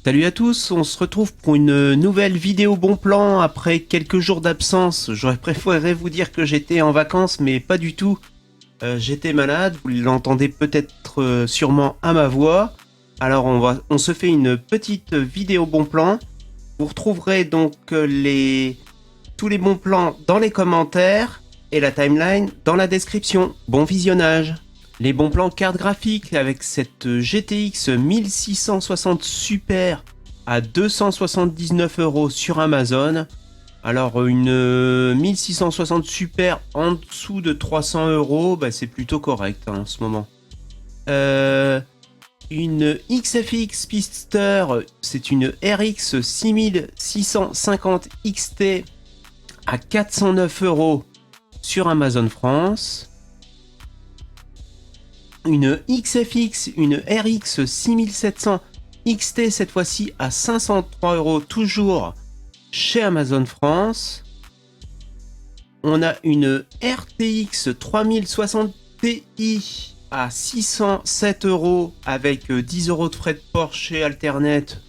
Salut à tous, on se retrouve pour une nouvelle vidéo bon plan après quelques jours d'absence. J'aurais préféré vous dire que j'étais en vacances, mais pas du tout. J'étais malade, vous l'entendez peut-être sûrement à ma voix. Alors on se fait une petite vidéo bon plan. Vous retrouverez donc tous les bons plans dans les commentaires et la timeline dans la description. Bon visionnage. Les bons plans carte graphique avec cette GTX 1660 Super à 279 € sur Amazon. Alors une 1660 Super en dessous de 300 €, bah, c'est plutôt correct hein, en ce moment. Une XFX Speedster, c'est une RX 6650 XT à 409 € sur Amazon France. Une XFX, une RX 6700 XT cette fois-ci à 503 € toujours chez Amazon France. On a une RTX 3060 Ti à 607 € avec 10 € de frais de port chez Alternet.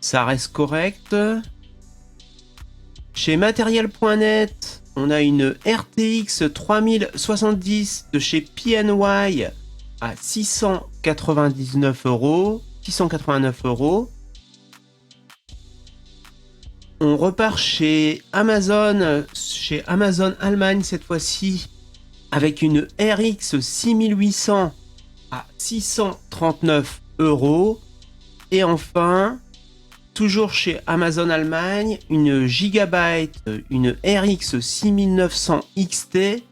Ça reste correct. Chez Material.net, on a une RTX 3070 de chez PNY à 699 €. 689 €. On repart chez Amazon Allemagne cette fois-ci, avec une RX 6800 à 639 €. Et enfin, toujours chez Amazon Allemagne, une Gigabyte, une RX 6900 XT,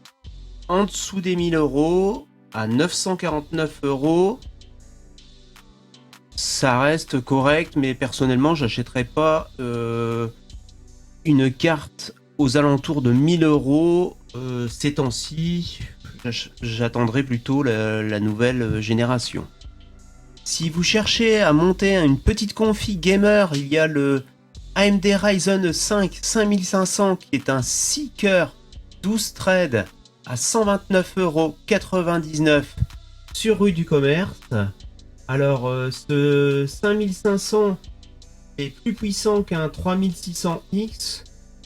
en dessous des 1000 € à 949 €. Ça reste correct, mais personnellement, j'achèterais pas une carte aux alentours de 1000 € ces temps-ci. J'attendrai plutôt la nouvelle génération. Si vous cherchez à monter une petite config gamer, il y a le AMD Ryzen 5 5500 qui est un 6 cœurs 12 threads à 129,99 € sur rue du Commerce. Alors ce 5500 est plus puissant qu'un 3600X,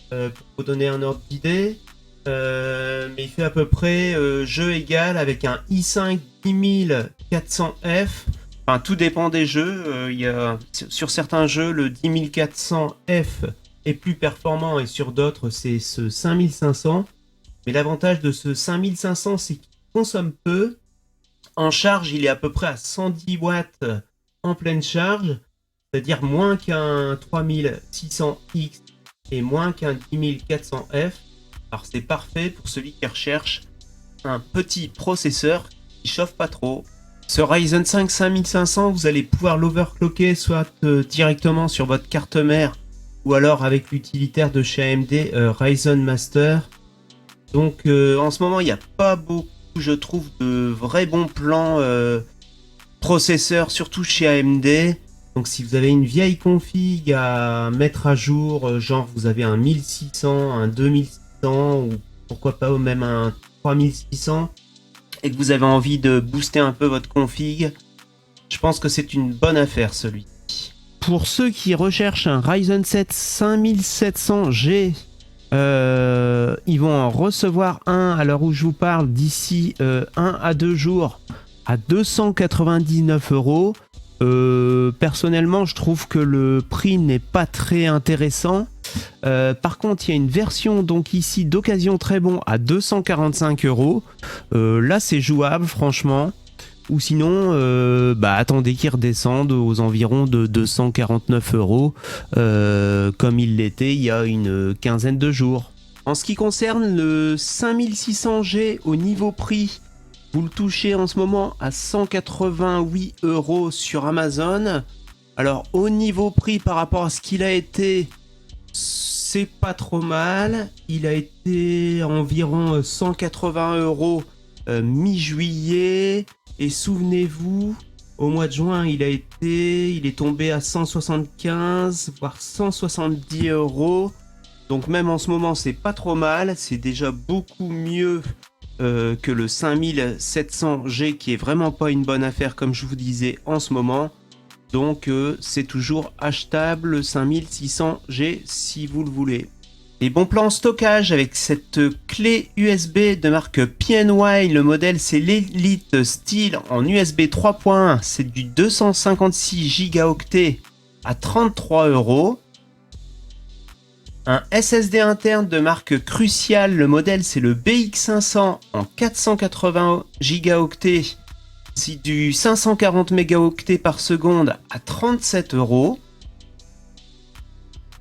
pour vous donner un ordre d'idée, mais il fait à peu près jeu égal avec un i5 10400F. Enfin, tout dépend des jeux. Il y a, sur certains jeux, le 10400F est plus performant et sur d'autres, c'est ce 5500. Mais l'avantage de ce 5500, c'est qu'il consomme peu. En charge, il est à peu près à 110 watts en pleine charge, c'est-à-dire moins qu'un 3600X et moins qu'un 10400F. Alors c'est parfait pour celui qui recherche un petit processeur qui chauffe pas trop. Ce Ryzen 5 5500, vous allez pouvoir l'overclocker soit directement sur votre carte mère ou alors avec l'utilitaire de chez AMD Ryzen Master. Donc en ce moment, il n'y a pas beaucoup, je trouve, de vrais bons plans processeurs, surtout chez AMD. Donc si vous avez une vieille config à mettre à jour, genre vous avez un 1600, un 2600 ou pourquoi pas même un 3600 et que vous avez envie de booster un peu votre config, je pense que c'est une bonne affaire celui-ci. Pour ceux qui recherchent un Ryzen 7 5700G, ils vont en recevoir un à l'heure où je vous parle d'ici 1 à 2 jours à 299 €. Personnellement, je trouve que le prix n'est pas très intéressant. Par contre, il y a une version donc ici d'occasion très bon à 245 €. Là, c'est jouable, franchement. Ou sinon, attendez qu'il redescende aux environs de 249 €, comme il l'était il y a une quinzaine de jours. En ce qui concerne le 5600G au niveau prix, vous le touchez en ce moment à 188 € sur Amazon. Alors au niveau prix par rapport à ce qu'il a été, c'est pas trop mal. Il a été environ 180 € mi-juillet. Et souvenez-vous, au mois de juin, il est tombé à 175 voire 170 €. Donc même en ce moment, c'est pas trop mal. C'est déjà beaucoup mieux que le 5700G qui est vraiment pas une bonne affaire comme je vous disais en ce moment. Donc c'est toujours achetable le 5600G si vous le voulez. Les bons plans stockage avec cette clé USB de marque PNY, le modèle c'est l'Elite Steel en USB 3.1, c'est du 256 Go à 33 €. Un SSD interne de marque Crucial, le modèle c'est le BX500 en 480 Go, c'est du 540 mégaoctets par seconde à 37 €.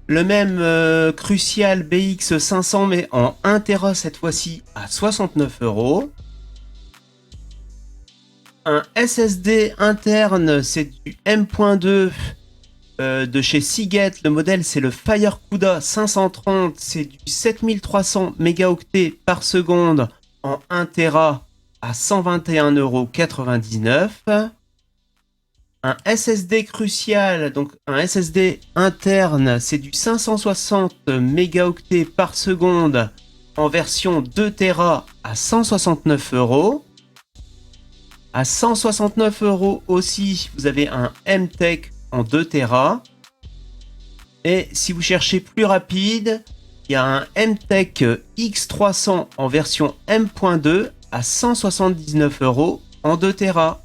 Le même Crucial BX500 mais en 1 Tera cette fois-ci à 69 €. Un SSD interne, c'est du M.2 de chez Seagate. Le modèle c'est le FireCuda 530, c'est du 7300 mégaoctets par seconde en 1 Tera à 121,99 €. Un SSD Crucial, donc un SSD interne, c'est du 560 mégaoctets par seconde en version 2 Tera à 169 €. À 169 € aussi, vous avez un M-Tech en 2 Tera. Et si vous cherchez plus rapide, il y a un M-Tech X300 en version M.2 à 179 € en 2 Tera.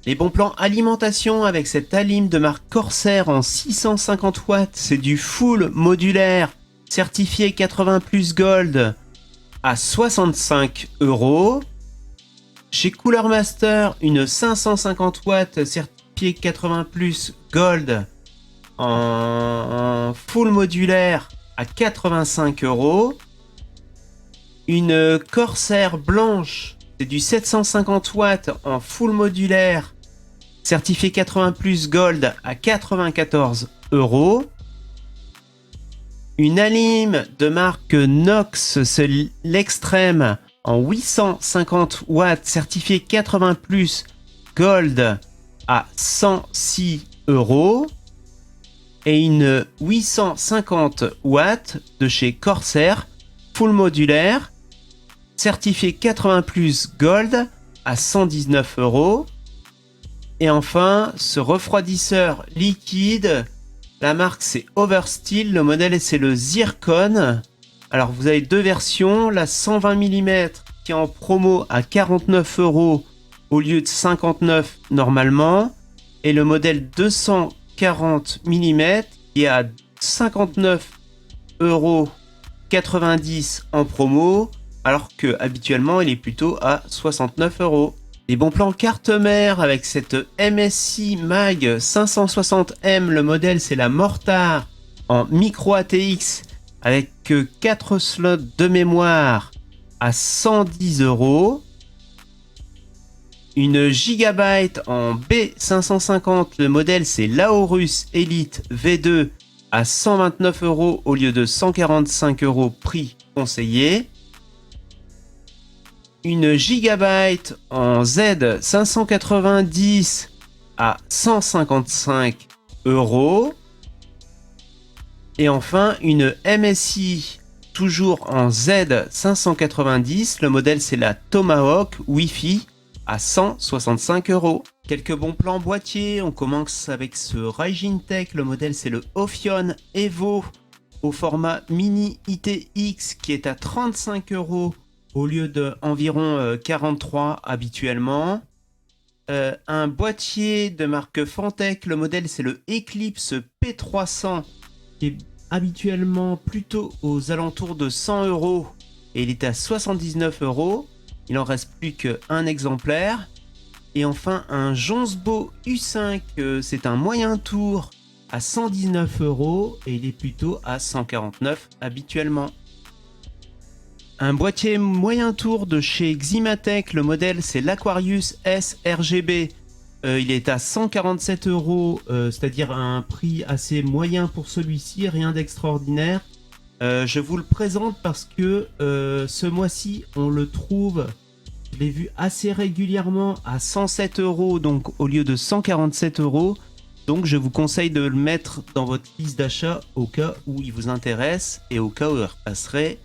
Les bons plans alimentation avec cette alim de marque Corsair en 650 watts, c'est du full modulaire certifié 80 plus Gold à 65 €. Chez Cooler Master, une 550 watts certifiée 80 plus Gold en full modulaire à 85 €. Une Corsair blanche, c'est du 750 watts en full modulaire certifié 80 plus Gold à 94 €. Une alim de marque Nox, c'est l'extrême en 850 watts certifié 80 plus Gold à 106 €. Et une 850 watts de chez Corsair full modulaire certifié 80 plus Gold à 119 €. Et enfin, ce refroidisseur liquide, la marque c'est Oversteel, le modèle c'est le Zircon. Alors vous avez deux versions, la 120 mm qui est en promo à 49 € au lieu de 59 normalement, et le modèle 240 mm qui est à 59,90 € en promo, alors que habituellement il est plutôt à 69 €. Les bons plans carte mère avec cette MSI Mag 560M, le modèle c'est la Mortar en micro ATX avec 4 slots de mémoire à 110 €. Une Gigabyte en B550, le modèle c'est l'Aorus Elite V2 à 129 € au lieu de 145 € prix conseillé. Une Gigabyte en Z590 à 155 €. Et enfin une MSI toujours en Z590, le modèle c'est la Tomahawk Wi-Fi à 165 €. Quelques bons plans boîtier, on commence avec ce Raijin Tech, le modèle c'est le Ophion Evo au format mini ITX qui est à 35 € au lieu de environ 43 habituellement. Un boîtier de marque Fantech, le modèle c'est le Eclipse P300 qui est habituellement plutôt aux alentours de 100 € et il est à 79 €. Il en reste plus qu'un exemplaire. Et enfin un Jonsbo U5, c'est un moyen tour à 119 € et il est plutôt à 149 habituellement. Un boîtier moyen tour de chez Ximatech, le modèle c'est l'Aquarius S RGB. Il est à 147 €, c'est-à-dire un prix assez moyen pour celui-ci, rien d'extraordinaire. Je vous le présente parce que ce mois-ci on le trouve, je l'ai vu assez régulièrement à 107 €, donc au lieu de 147 €. Donc je vous conseille de le mettre dans votre liste d'achat au cas où il vous intéresse et au cas où il repasserait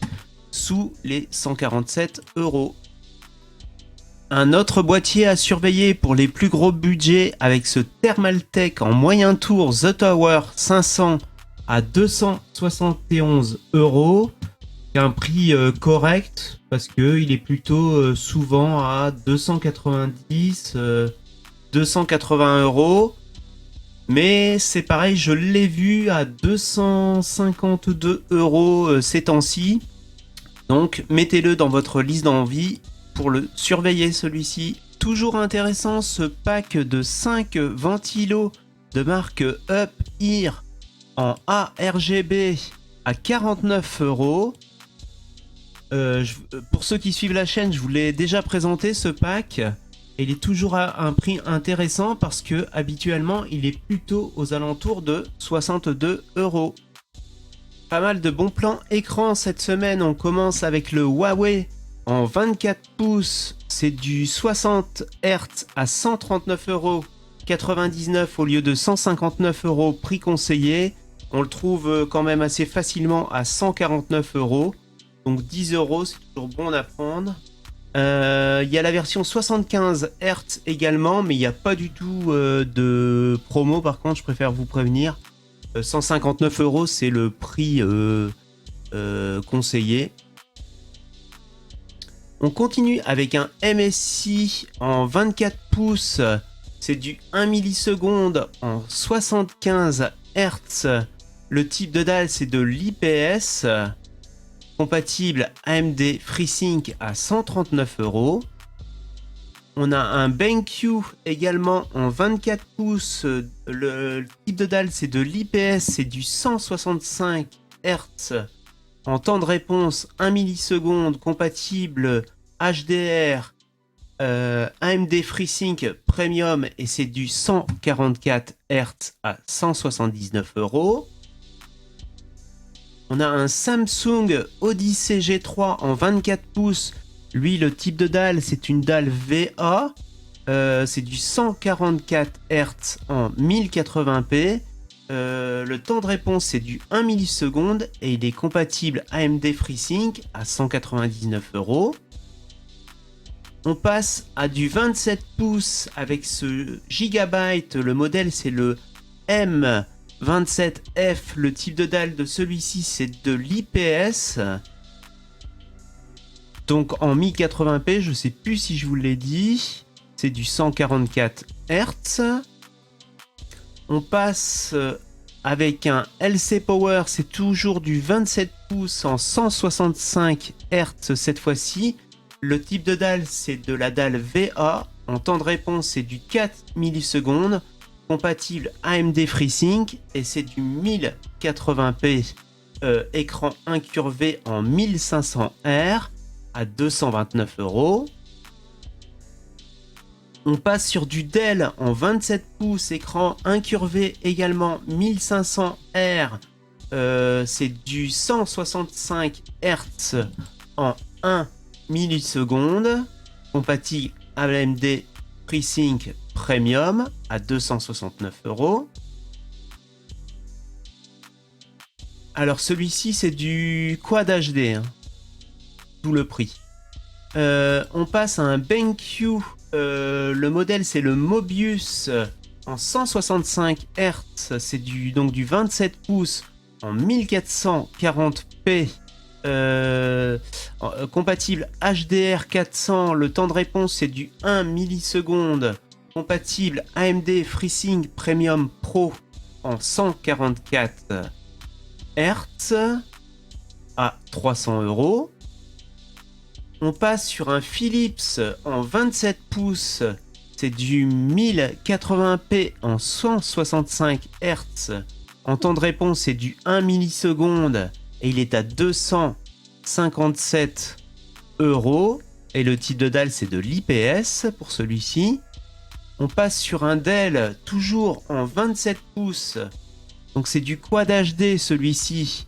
sous les 147 €. Un autre boîtier à surveiller pour les plus gros budgets avec ce Thermaltake en moyen tour The Tower 500 à 271 €. Un prix correct parce que il est plutôt souvent à 290, 280 €. Mais c'est pareil, je l'ai vu à 252 € ces temps-ci. Donc mettez-le dans votre liste d'envie pour le surveiller celui-ci. Toujours intéressant ce pack de 5 ventilos de marque Up Ear en ARGB à 49 €. Pour ceux qui suivent la chaîne, je vous l'ai déjà présenté ce pack. Et il est toujours à un prix intéressant parce que habituellement il est plutôt aux alentours de 62 €. Pas mal de bons plans écran cette semaine. On commence avec le Huawei en 24 pouces. C'est du 60 Hz à 139,99 € au lieu de 159 € prix conseillé. On le trouve quand même assez facilement à 149 €. Donc 10 €, c'est toujours bon à prendre. Il y a la version 75 Hz également, mais il n'y a pas du tout de promo. Par contre, je préfère vous prévenir. 159 €, c'est le prix conseillé. On continue avec un MSI en 24 pouces. C'est du 1 milliseconde en 75 Hz. Le type de dalle, c'est de l'IPS. Compatible AMD FreeSync à 139 €. On a un BenQ également en 24 pouces. Le type de dalle, c'est de l'IPS, c'est du 165 Hz. En temps de réponse 1 milliseconde, compatible HDR, AMD FreeSync Premium, et c'est du 144 Hz à 179 €. On a un Samsung Odyssey G3 en 24 pouces. Lui, le type de dalle, c'est une dalle VA. C'est du 144 Hz en 1080p. Le temps de réponse, c'est du 1 milliseconde et il est compatible AMD FreeSync à 199 €. On passe à du 27 pouces avec ce Gigabyte. Le modèle, c'est le M27F. Le type de dalle de celui-ci, c'est de l'IPS. Donc en 1080p, je sais plus si je vous l'ai dit. C'est du 144 Hz. On passe avec un LC Power. C'est toujours du 27 pouces en 165 Hz cette fois-ci. Le type de dalle, c'est de la dalle VA. En temps de réponse, c'est du 4 millisecondes. Compatible AMD FreeSync. Et c'est du 1080p écran incurvé en 1500R à 229 €. On passe sur du Dell en 27 pouces, écran incurvé également 1500R. C'est du 165 Hz en 1 milliseconde. Compatible AMD FreeSync Premium à 269 €. Alors celui-ci, c'est du Quad HD, hein, d'où le prix. On passe à un BenQ. Le modèle, c'est le Mobius en 165 Hz. C'est donc du 27 pouces en 1440p. Compatible HDR 400. Le temps de réponse, c'est du 1 milliseconde. Compatible AMD FreeSync Premium Pro en 144 Hz à 300 €. On passe sur un Philips en 27 pouces. C'est du 1080p en 165 Hz. En temps de réponse, c'est du 1 milliseconde. Et il est à 257 €. Et le type de dalle, c'est de l'IPS pour celui-ci. On passe sur un Dell, toujours en 27 pouces. Donc c'est du Quad HD celui-ci.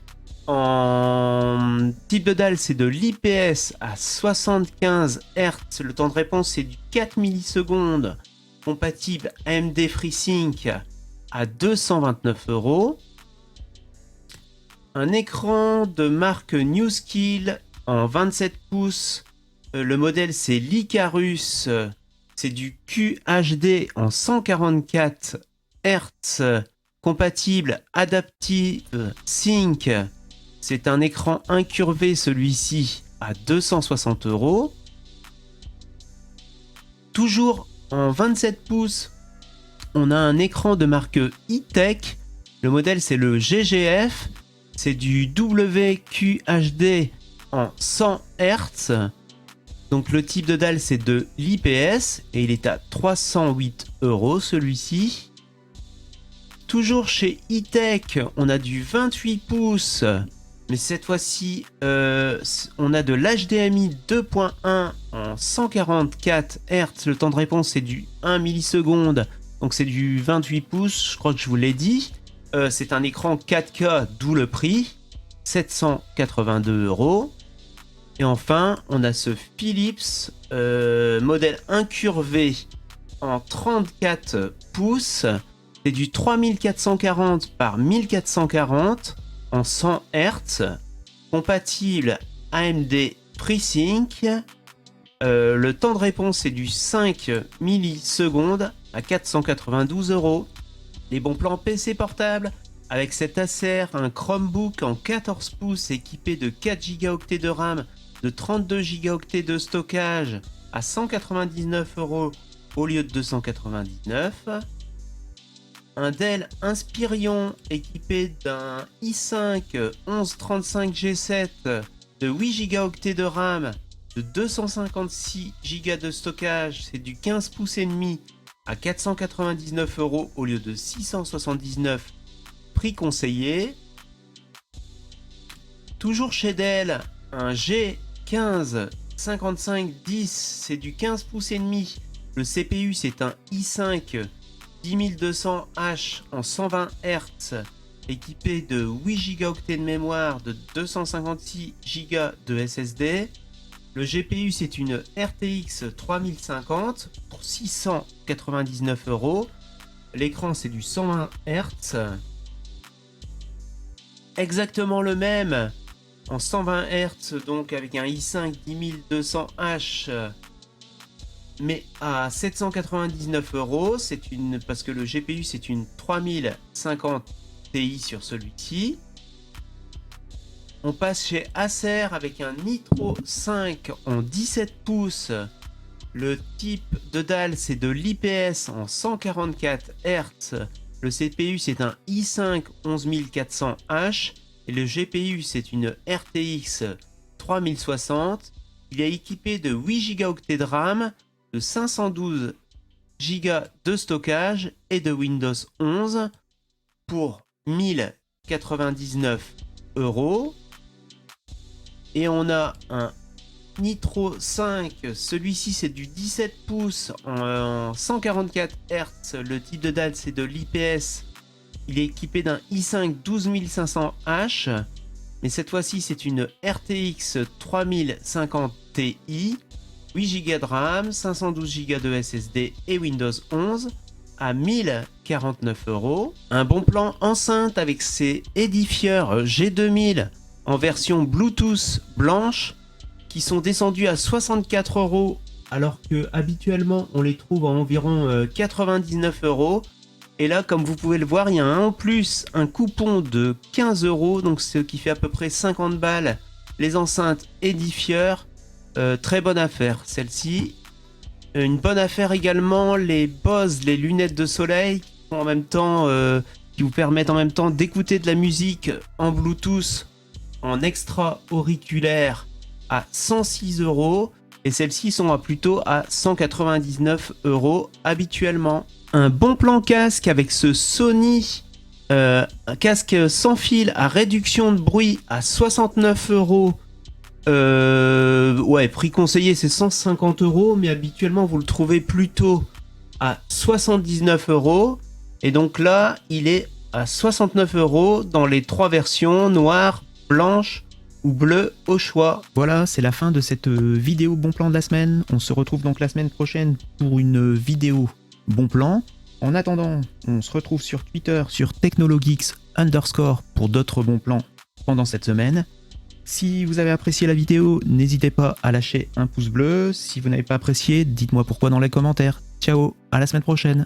En type de dalle, c'est de l'IPS à 75 Hz. Le temps de réponse, c'est du 4 millisecondes. Compatible AMD FreeSync à 229 €. Un écran de marque NewSkill en 27 pouces. Le modèle c'est l'Icarus, c'est du QHD en 144 Hz, compatible Adaptive Sync. C'est un écran incurvé celui-ci à 260 €. Toujours en 27 pouces, on a un écran de marque E-Tech. Le modèle c'est le GGF, c'est du WQHD en 100 Hz. Donc le type de dalle c'est de l'IPS et il est à 308 € celui-ci. Toujours chez E-Tech, on a du 28 pouces, mais cette fois-ci on a de l'HDMI 2.1 en 144 Hz. Le temps de réponse c'est du 1 milliseconde, donc c'est du 28 pouces, je crois que je vous l'ai dit. C'est un écran 4K, d'où le prix, 782 €. Et enfin, on a ce Philips modèle incurvé en 34 pouces. C'est du 3440 par 1440 en 100 Hz, compatible AMD FreeSync. Le temps de réponse est du 5 millisecondes à 492 €. Les bons plans PC portable avec cet Acer, un Chromebook en 14 pouces équipé de 4 Go de RAM, de 32 Go de stockage à 199 € au lieu de 299. Un Dell Inspiron équipé d'un i5 1135 G7 de 8 Go de RAM, de 256 Go de stockage, c'est du 15 pouces et demi à 499 € au lieu de 679, prix conseillé. Toujours chez Dell, un G15 5510, c'est du 15 pouces et demi. Le CPU c'est un i5 10200H en 120 Hz, équipé de 8 Go de mémoire, de 256 Go de SSD. Le GPU c'est une RTX 3050 pour 699 €. L'écran c'est du 120 Hz. Exactement le même en 120 Hz, donc avec un i5 10200H, mais à 799 €. Parce que le GPU c'est une 3050 Ti sur celui-ci. On passe chez Acer avec un Nitro 5 en 17 pouces. Le type de dalle c'est de l'IPS en 144 Hz. Le CPU c'est un i5 11400H et le GPU c'est une RTX 3060. Il est équipé de 8 Go de RAM, de 512 Go de stockage et de Windows 11 pour 1099 €. Et on a un Nitro 5, celui-ci c'est du 17 pouces en 144 Hz. Le type de dalle c'est de l'IPS. Il est équipé d'un i5 12500H, mais cette fois-ci c'est une RTX 3050 Ti, 8 Go de RAM, 512 Go de SSD et Windows 11 à 1049 €. Un bon plan enceinte avec ses édifieurs G2000 en version Bluetooth blanche qui sont descendus à 64 € alors que habituellement on les trouve à environ 99 €. Et là, comme vous pouvez le voir, il y a en plus un coupon de 15 €, donc ce qui fait à peu près 50 balles. Les enceintes édifieurs, très bonne affaire celle-ci. Une bonne affaire également les Bose, les lunettes de soleil qui font en même temps, qui vous permettent en même temps d'écouter de la musique en Bluetooth en extra auriculaire à 106 € et celles-ci sont plutôt à 199 € habituellement. Un bon plan casque avec ce Sony un casque sans fil à réduction de bruit à 69 €. Ouais, prix conseillé c'est 150 €, mais habituellement vous le trouvez plutôt à 79 €. Et donc là, il est à 69 € dans les trois versions, noire, blanche ou bleu au choix. Voilà, c'est la fin de cette vidéo bon plan de la semaine. On se retrouve donc la semaine prochaine pour une vidéo bon plan. En attendant, on se retrouve sur Twitter sur technologeeks_ pour d'autres bons plans pendant cette semaine. Si vous avez apprécié la vidéo, n'hésitez pas à lâcher un pouce bleu. Si vous n'avez pas apprécié, dites-moi pourquoi dans les commentaires. Ciao, à la semaine prochaine.